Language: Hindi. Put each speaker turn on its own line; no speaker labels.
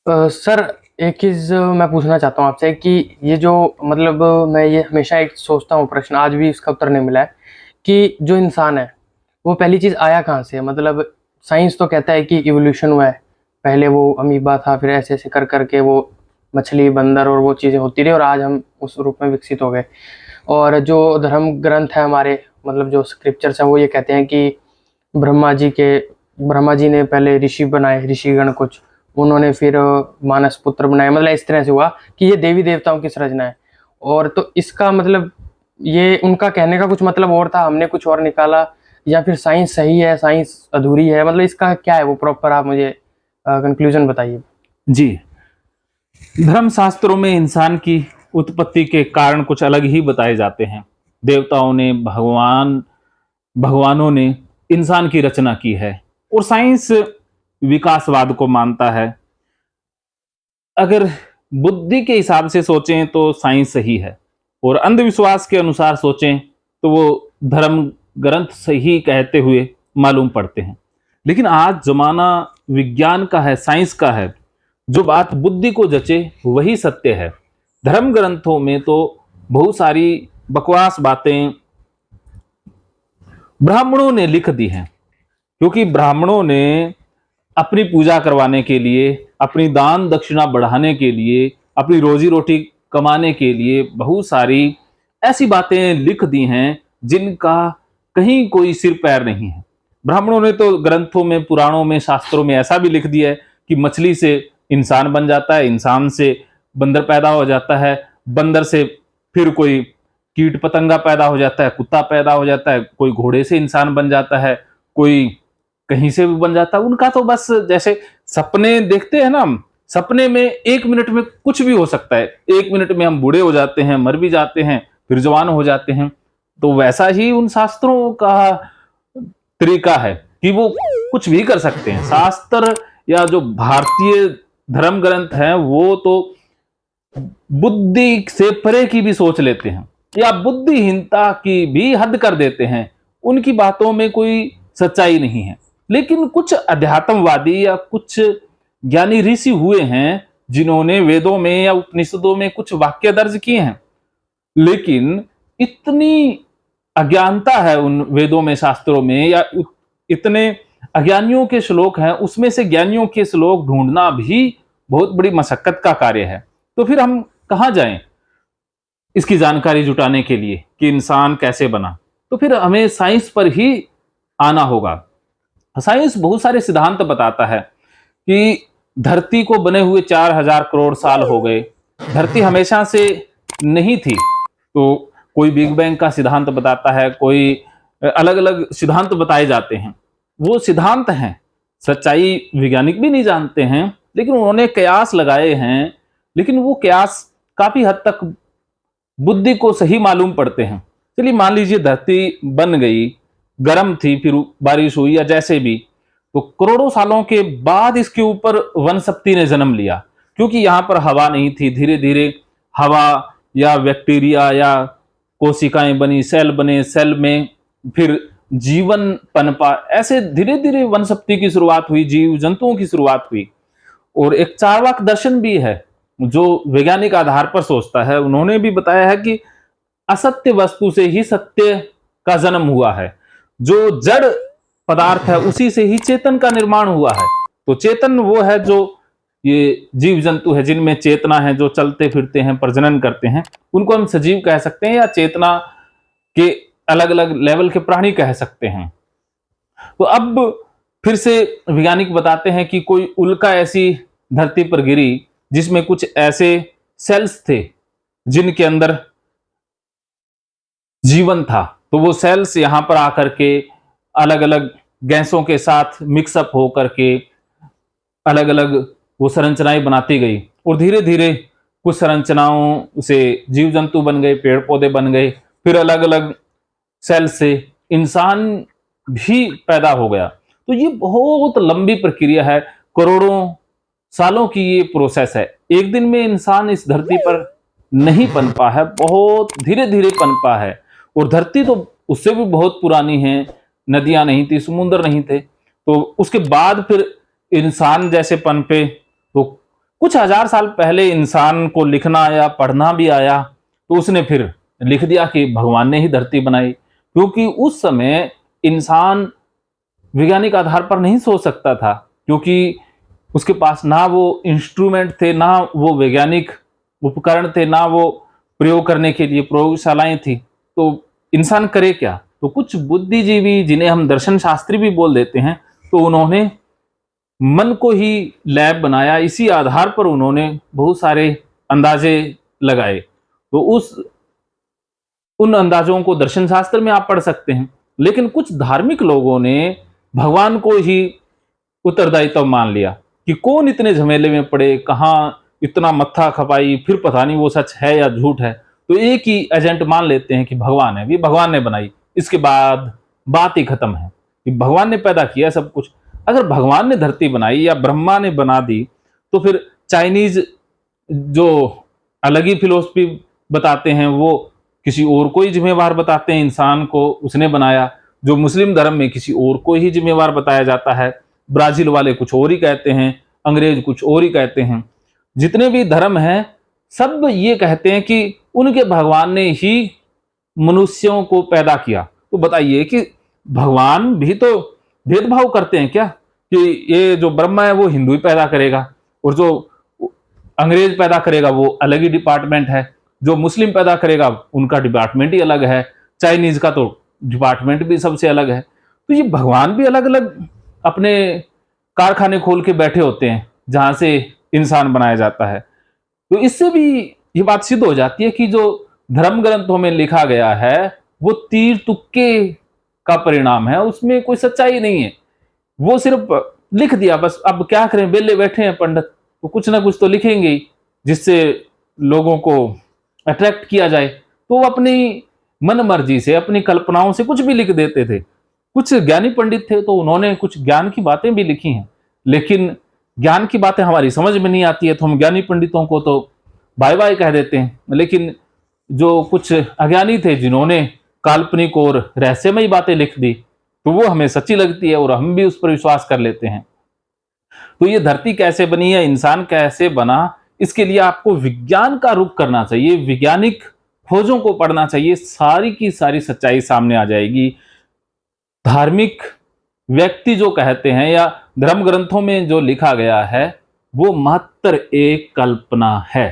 सर, एक चीज़ मैं पूछना चाहता हूँ आपसे कि ये जो मतलब मैं ये हमेशा एक सोचता हूँ प्रश्न, आज भी इसका उत्तर नहीं मिला है कि जो इंसान है, वो पहली चीज़ आया कहाँ से है? मतलब साइंस तो कहता है कि इवोल्यूशन हुआ है। पहले वो अमीबा था, फिर ऐसे-ऐसे कर के वो मछली, बंदर और वो चीज़ें होती रही और आज हम उस रूप में विकसित हो गए। और जो धर्म ग्रंथ है हमारे, मतलब जो स्क्रिप्चर्स हैं, वो ये कहते हैं कि ब्रह्मा जी के ब्रह्मा जी ने पहले ऋषि बनाए, ऋषिगण कुछ, उन्होंने फिर मानस पुत्र बनाए, मतलब इस तरह से हुआ कि ये देवी देवताओं की संरचना है। और तो इसका मतलब ये उनका कहने का कुछ मतलब और था, हमने कुछ और निकाला, या फिर साइंस सही है, साइंस अधूरी है, मतलब इसका क्या है वो प्रॉपर, आप मुझे कंक्लूजन बताइए।
जी। धर्म शास्त्रों में इंसान की उत्पत्ति के कारण कुछ अलग ही बताए जाते हैं। देवताओं ने, भगवानों ने इंसान की रचना की है और साइंस विकासवाद को मानता है। अगर बुद्धि के हिसाब से सोचें तो साइंस सही है और अंधविश्वास के अनुसार सोचें तो वो धर्म ग्रंथ सही कहते हुए मालूम पड़ते हैं। लेकिन आज जमाना विज्ञान का है, साइंस का है। जो बात बुद्धि को जचे वही सत्य है। धर्म ग्रंथों में तो बहुत सारी बकवास बातें ब्राह्मणों ने लिख दी हैं, क्योंकि ब्राह्मणों ने अपनी पूजा करवाने के लिए, अपनी दान दक्षिणा बढ़ाने के लिए, अपनी रोजी रोटी कमाने के लिए बहुत सारी ऐसी बातें लिख दी हैं जिनका कहीं कोई सिर पैर नहीं है। ब्राह्मणों ने तो ग्रंथों में, पुराणों में, शास्त्रों में ऐसा भी लिख दिया है कि मछली से इंसान बन जाता है, इंसान से बंदर पैदा हो जाता है, बंदर से फिर कोई कीट पतंगा पैदा हो जाता है, कुत्ता पैदा हो जाता है, कोई घोड़े से इंसान बन जाता है, कोई कहीं से भी बन जाता है। उनका तो बस जैसे सपने देखते हैं ना हम, सपने में 1 मिनट में कुछ भी हो सकता है। 1 मिनट में हम बूढ़े हो जाते हैं, मर भी जाते हैं, फिर जवान हो जाते हैं। तो वैसा ही उन शास्त्रों का तरीका है कि वो कुछ भी कर सकते हैं। शास्त्र या जो भारतीय धर्म ग्रंथ हैं वो तो बुद्धि से परे की भी सोच लेते हैं या बुद्धिहीनता की भी हद कर देते हैं। उनकी बातों में कोई सच्चाई नहीं है। लेकिन कुछ अध्यात्मवादी या कुछ ज्ञानी ऋषि हुए हैं जिन्होंने वेदों में या उपनिषदों में कुछ वाक्य दर्ज किए हैं, लेकिन इतनी अज्ञानता है उन वेदों में, शास्त्रों में, या इतने अज्ञानियों के श्लोक हैं, उसमें से ज्ञानियों के श्लोक ढूंढना भी बहुत बड़ी मशक्कत का कार्य है। तो फिर हम कहाँ जाएं इसकी जानकारी जुटाने के लिए कि इंसान कैसे बना? तो फिर हमें साइंस पर ही आना होगा। साइंस बहुत सारे सिद्धांत बताता है कि धरती को बने हुए 4000 करोड़ साल हो गए। धरती हमेशा से नहीं थी। तो कोई बिग बैंग का सिद्धांत बताता है, कोई अलग अलग सिद्धांत बताए जाते हैं। वो सिद्धांत हैं, सच्चाई वैज्ञानिक भी नहीं जानते हैं, लेकिन उन्होंने कयास लगाए हैं। लेकिन वो कयास काफी हद तक बुद्धि को सही मालूम पड़ते हैं। चलिए मान लीजिए धरती बन गई, गर्म थी, फिर बारिश हुई या जैसे भी, तो करोड़ों सालों के बाद इसके ऊपर वनस्पति ने जन्म लिया, क्योंकि यहां पर हवा नहीं थी। धीरे धीरे हवा या बैक्टीरिया या कोशिकाएं बनी, सेल बने, सेल में फिर जीवन पनपा। ऐसे धीरे धीरे वनस्पति की शुरुआत हुई, जीव जंतुओं की शुरुआत हुई। और एक चार्वाक दर्शन भी है जो वैज्ञानिक आधार पर सोचता है। उन्होंने भी बताया है कि असत्य वस्तु से ही सत्य का जन्म हुआ है। जो जड़ पदार्थ है उसी से ही चेतन का निर्माण हुआ है। तो चेतन वो है जो ये जीव जंतु है जिनमें चेतना है, जो चलते फिरते हैं, प्रजनन करते हैं, उनको हम सजीव कह सकते हैं या चेतना के अलग अलग लेवल के प्राणी कह सकते हैं। तो अब फिर से वैज्ञानिक बताते हैं कि कोई उल्का ऐसी धरती पर गिरी जिसमें कुछ ऐसे सेल्स थे जिनके अंदर जीवन था। तो वो सेल्स यहां पर आकर के अलग अलग गैसों के साथ मिक्सअप होकर के अलग अलग वो संरचनाएं बनाती गई और धीरे धीरे कुछ संरचनाओं से जीव जंतु बन गए, पेड़ पौधे बन गए, फिर अलग अलग सेल से इंसान भी पैदा हो गया। तो ये बहुत लंबी प्रक्रिया है, करोड़ों सालों की ये प्रोसेस है। एक दिन में इंसान इस धरती पर नहीं पनपा है, बहुत धीरे धीरे पनपा है। और धरती तो उससे भी बहुत पुरानी है, नदियां नहीं थी, समुद्र नहीं थे। तो उसके बाद फिर इंसान जैसे पनपे, तो कुछ हजार साल पहले इंसान को लिखना या पढ़ना भी आया तो उसने फिर लिख दिया कि भगवान ने ही धरती बनाई, क्योंकि उस समय इंसान वैज्ञानिक आधार पर नहीं सोच सकता था, क्योंकि उसके पास ना वो इंस्ट्रूमेंट थे, ना वो वैज्ञानिक उपकरण थे, ना वो प्रयोग करने के लिए प्रयोगशालाएं थी। तो इंसान करे क्या? तो कुछ बुद्धिजीवी, जिन्हें हम दर्शन शास्त्री भी बोल देते हैं, तो उन्होंने मन को ही लैब बनाया। इसी आधार पर उन्होंने बहुत सारे अंदाजे लगाए। तो उन अंदाजों को दर्शन शास्त्र में आप पढ़ सकते हैं। लेकिन कुछ धार्मिक लोगों ने भगवान को ही उत्तरदायित्व मान लिया कि कौन इतने झमेले में पड़े, कहाँ इतना मत्था खपाई, फिर पता नहीं वो सच है या झूठ है। तो एक ही एजेंट मान लेते हैं कि भगवान है, भी भगवान ने बनाई। इसके बाद बात ही खत्म है कि भगवान ने पैदा किया सब कुछ। अगर भगवान ने धरती बनाई या ब्रह्मा ने बना दी, तो फिर चाइनीज जो अलग ही फिलोसफी बताते हैं वो किसी और को ही जिम्मेवार बताते हैं, इंसान को उसने बनाया। जो मुस्लिम धर्म में किसी और को ही जिम्मेवार बताया जाता है। ब्राजील वाले कुछ और ही कहते हैं, अंग्रेज कुछ और ही कहते हैं। जितने भी धर्म हैं सब ये कहते हैं कि उनके भगवान ने ही मनुष्यों को पैदा किया। तो बताइए कि भगवान भी तो भेदभाव करते हैं क्या, कि ये जो ब्रह्मा है वो हिंदू ही पैदा करेगा और जो अंग्रेज पैदा करेगा वो अलग ही डिपार्टमेंट है, जो मुस्लिम पैदा करेगा उनका डिपार्टमेंट ही अलग है, चाइनीज का तो डिपार्टमेंट भी सबसे अलग है। तो ये भगवान भी अलग अलग अपने कारखाने खोल के बैठे होते हैं जहां से इंसान बनाया जाता है। तो इससे भी ये बात सिद्ध हो जाती है कि जो धर्म ग्रंथों में लिखा गया है वो तीर तुक्के का परिणाम है, उसमें कोई सच्चाई नहीं है। वो सिर्फ लिख दिया बस। अब क्या करें, वेले बैठे हैं पंडित, तो कुछ ना कुछ तो लिखेंगे ही जिससे लोगों को अट्रैक्ट किया जाए। तो वो अपनी मन मर्जी से, अपनी कल्पनाओं से कुछ भी लिख देते थे। कुछ ज्ञानी पंडित थे तो उन्होंने कुछ ज्ञान की बातें भी लिखी हैं, लेकिन ज्ञान की बातें हमारी समझ में नहीं आती है तो हम ज्ञानी पंडितों को तो बाय बाय कह देते हैं। लेकिन जो कुछ अज्ञानी थे जिन्होंने काल्पनिक और रहस्यमयी बातें लिख दी, तो वो हमें सच्ची लगती है और हम भी उस पर विश्वास कर लेते हैं। तो ये धरती कैसे बनी है, इंसान कैसे बना, इसके लिए आपको विज्ञान का रुख करना चाहिए, वैज्ञानिक खोजों को पढ़ना चाहिए। सारी की सारी सच्चाई सामने आ जाएगी। धार्मिक व्यक्ति जो कहते हैं या धर्म ग्रंथों में जो लिखा गया है वो मात्र एक कल्पना है।